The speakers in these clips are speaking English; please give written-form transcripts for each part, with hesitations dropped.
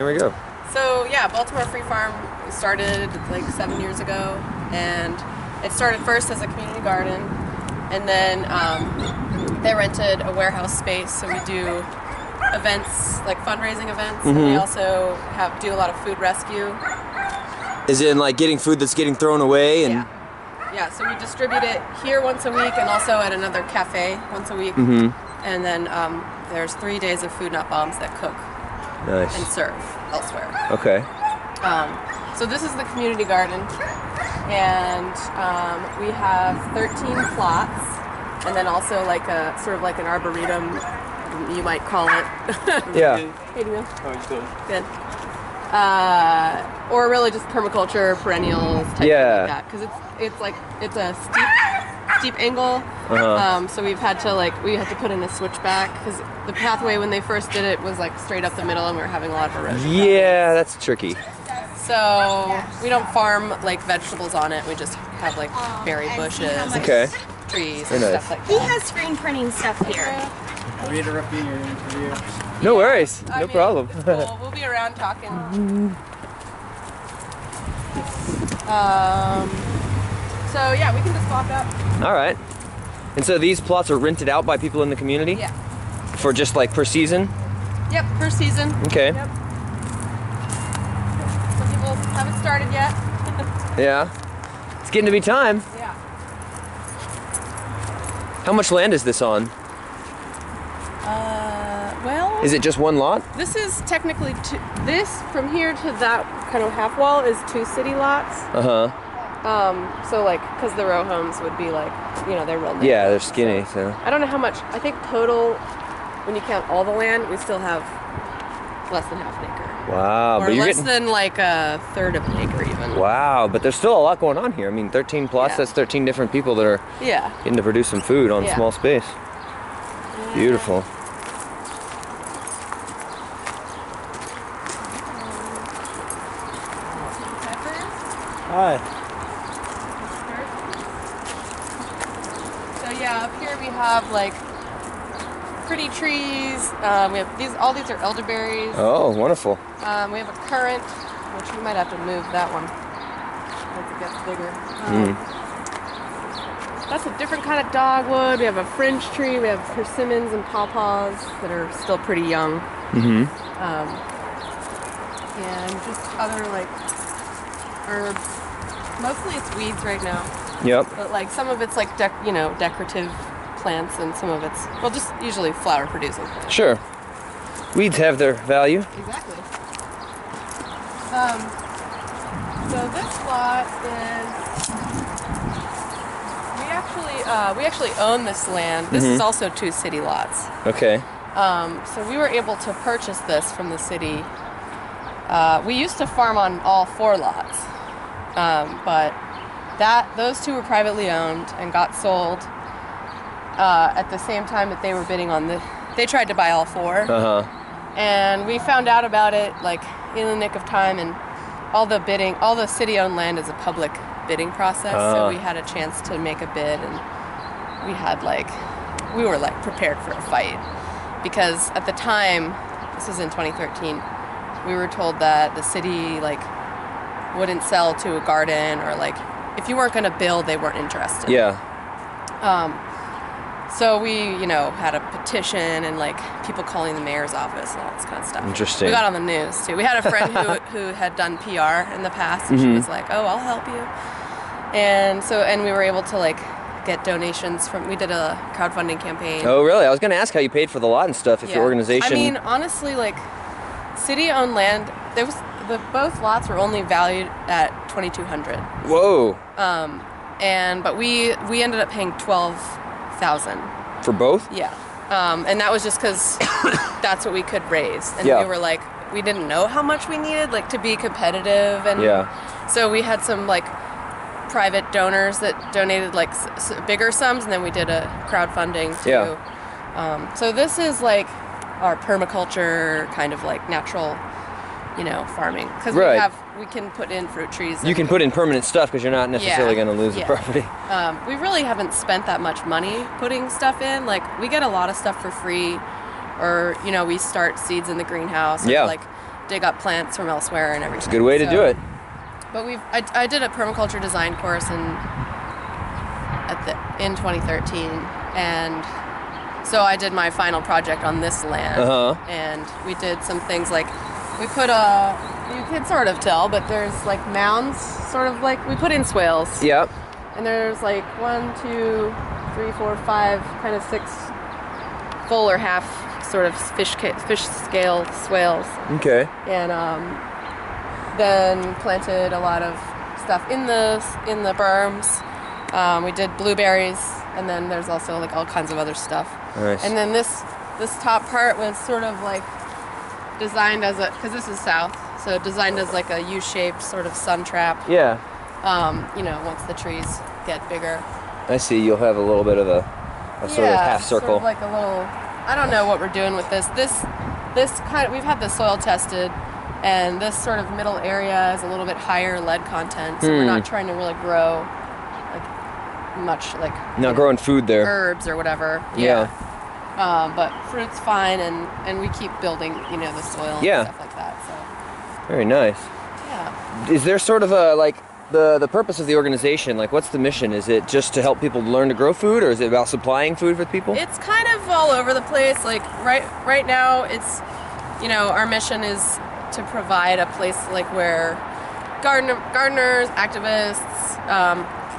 Here we go. So yeah, Baltimore Free Farm started like 7 years ago, and it started first as a community garden, and then they rented a warehouse space, so we do events, like fundraising events, and we also do a lot of food rescue. Is it in like getting food that's getting thrown away? And Yeah, so we distribute it here once a week and also at another cafe once a week. And then there's 3 days of Food Not Bombs that cook Nice. and serve elsewhere. Okay. So this is the community garden, and we have 13 plots, and then also like a sort of like an arboretum, you might call it. Yeah. Hey, Neil. How you doing? Good. Or really just permaculture, perennials, type Yeah. like that, because it's a steep angle. So we had to put in a switchback because the pathway when they first did it was like straight up the middle, and we were having a lot of erosion. Yeah, that's tricky. So we don't farm like vegetables on it. We just have like berry bushes, Okay. trees, Very and nice. stuff like He that. has screen printing stuff here. Are we interrupting your interview? No worries. I No mean, problem. it's cool. We'll be around talking. So yeah, we can just walk up. All right. And so these plots are rented out by people in the community? Yeah. For just like per season? Yep, per season. Okay. Yep. Some people haven't started yet. Yeah. It's getting to be time. Yeah. How much land is this on? Well, Is it just one lot? this is technically this from here to that kind of half wall is 2 city lots. Uh-huh. So like, because the row homes would be like, they're real narrow. Yeah, they're skinny, so. I don't know how much. I think total, when you count all the land, we still have less than half an acre. Wow, Or but you're less getting... than like a third of an acre even. Wow, but there's still a lot going on here. I mean, 13 plots, Yeah. that's 13 different people that are Yeah. getting to produce some food on Yeah. small space. Beautiful. Hi. So yeah, up here we have like pretty trees. We have all these are elderberries. Oh, wonderful. We have a currant, which we might have to move that one once it gets bigger. That's a different kind of dogwood. We have a fringe tree. We have persimmons and pawpaws that are still pretty young. And just other like herbs. Mostly it's weeds right now, Yep. but like some of it's like decorative plants, and some of it's just usually flower producing plants. Sure. Weeds have their value. Exactly. So this lot is we actually own this land. This is also 2 city lots. Okay. So we were able to purchase this from the city. We used to farm on all 4 lots, but those 2 were privately owned and got sold at the same time that they were bidding on they tried to buy all 4. And we found out about it like in the nick of time, and all the city-owned land is a public bidding process, so we had a chance to make a bid, and we were prepared for a fight, because at the time, this was in 2013, we were told that the city wouldn't sell to a garden, or if you weren't going to build, they weren't interested. Yeah. So we, had a petition and people calling the mayor's office and all this kind of stuff. Interesting. We got on the news too. We had a friend who had done PR in the past, and she was like, "Oh, I'll help you." And we were able to get donations we did a crowdfunding campaign. Oh, really? I was going to ask how you paid for the lot and stuff, if your organization... I mean, honestly, city-owned land, both lots were only valued at $2,200. Whoa. But we ended up paying $12,000. For both? Yeah. And that was just because that's what we could raise. And Yeah. we were we didn't know how much we needed, to be competitive. And so we had some, private donors that donated, bigger sums, and then we did a crowdfunding, too. Yeah. So this is, our permaculture kind of, natural, farming. Because we can put in fruit trees. You can put in permanent stuff because you're not necessarily going to lose the property. We really haven't spent that much money putting stuff in. We get a lot of stuff for free, or we start seeds in the greenhouse. Or, dig up plants from elsewhere and everything. It's a good way to do it. But I did a permaculture design course in 2013, and so I did my final project on this land. And we did some things like we put you can sort of tell, but there's like mounds, sort of like we put in swales. Yep. And there's like 1, 2, 3, 4, 5, kind of 6 full or half sort of fish scale swales. Okay. And then planted a lot of stuff in the berms. We did blueberries, and then there's also like all kinds of other stuff. Nice. And then this top part was sort of like designed as because this is south, so designed as like a U-shaped sort of sun trap. Yeah. Once the trees get bigger. I see. You'll have a little bit of a sort of half circle. Sort of like a little. I don't know what we're doing with this. This kind of, we've had the soil tested, and this sort of middle area is a little bit higher lead content, so we're not trying to really grow like much like not growing food there. Herbs or whatever. Yeah. But fruit's fine, and we keep building, the soil and stuff like that. So. Very nice. Yeah. Is there sort of a like the purpose of the organization? Like, what's the mission? Is it just to help people learn to grow food, or is it about supplying food for people? It's kind of all over the place. Like right now, it's our mission is to provide a place like where gardeners, activists,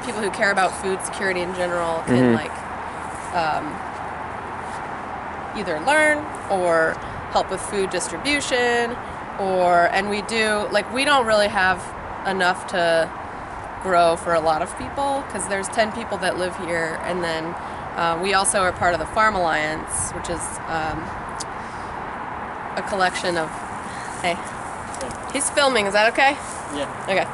people who care about food security in general can either learn or help with food distribution, and we don't really have enough to grow for a lot of people because there's 10 people that live here, and then we also are part of the Farm Alliance, which is a collection of he's filming, is that okay? Yeah. Okay.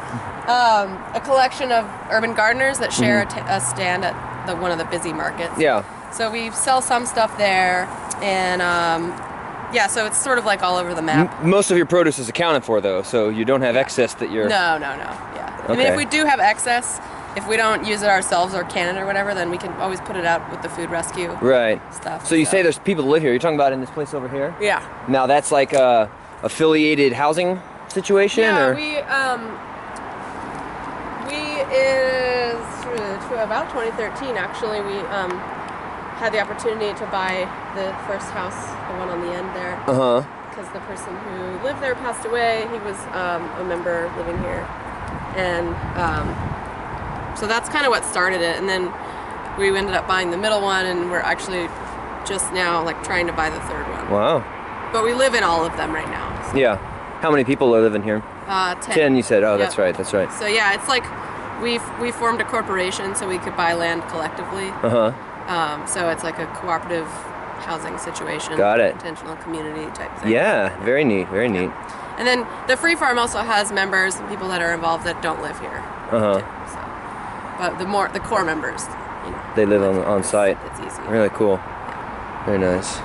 A collection of urban gardeners that share a stand at one of the busy markets. Yeah. So we sell some stuff there, and so it's sort of like all over the map. Most of your produce is accounted for, though, so you don't have excess that you're... No. Yeah. Okay. I mean, if we do have excess, if we don't use it ourselves or can it or whatever, then we can always put it out with the food rescue stuff. So you say there's people that live here. You're talking about in this place over here? Yeah. Now that's like a affiliated housing situation? Yeah, or? to about 2013, actually, we had the opportunity to buy the first house, the one on the end there. Because the person who lived there passed away. He was a member living here. And so that's kind of what started it. And then we ended up buying the middle one, and we're actually just now trying to buy the third one. Wow. But we live in all of them right now. So. Yeah. How many people are living here? 10. 10, you said. Oh, Yep. That's right. So yeah, it's like we formed a corporation so we could buy land collectively. So it's like a cooperative housing situation. Got it. Intentional community type thing. Yeah, very neat, very neat. And then the Free Farm also has members and people that are involved that don't live here. Too, so. But the core members, they live on site. It's easy. Really cool. Yeah. Very nice.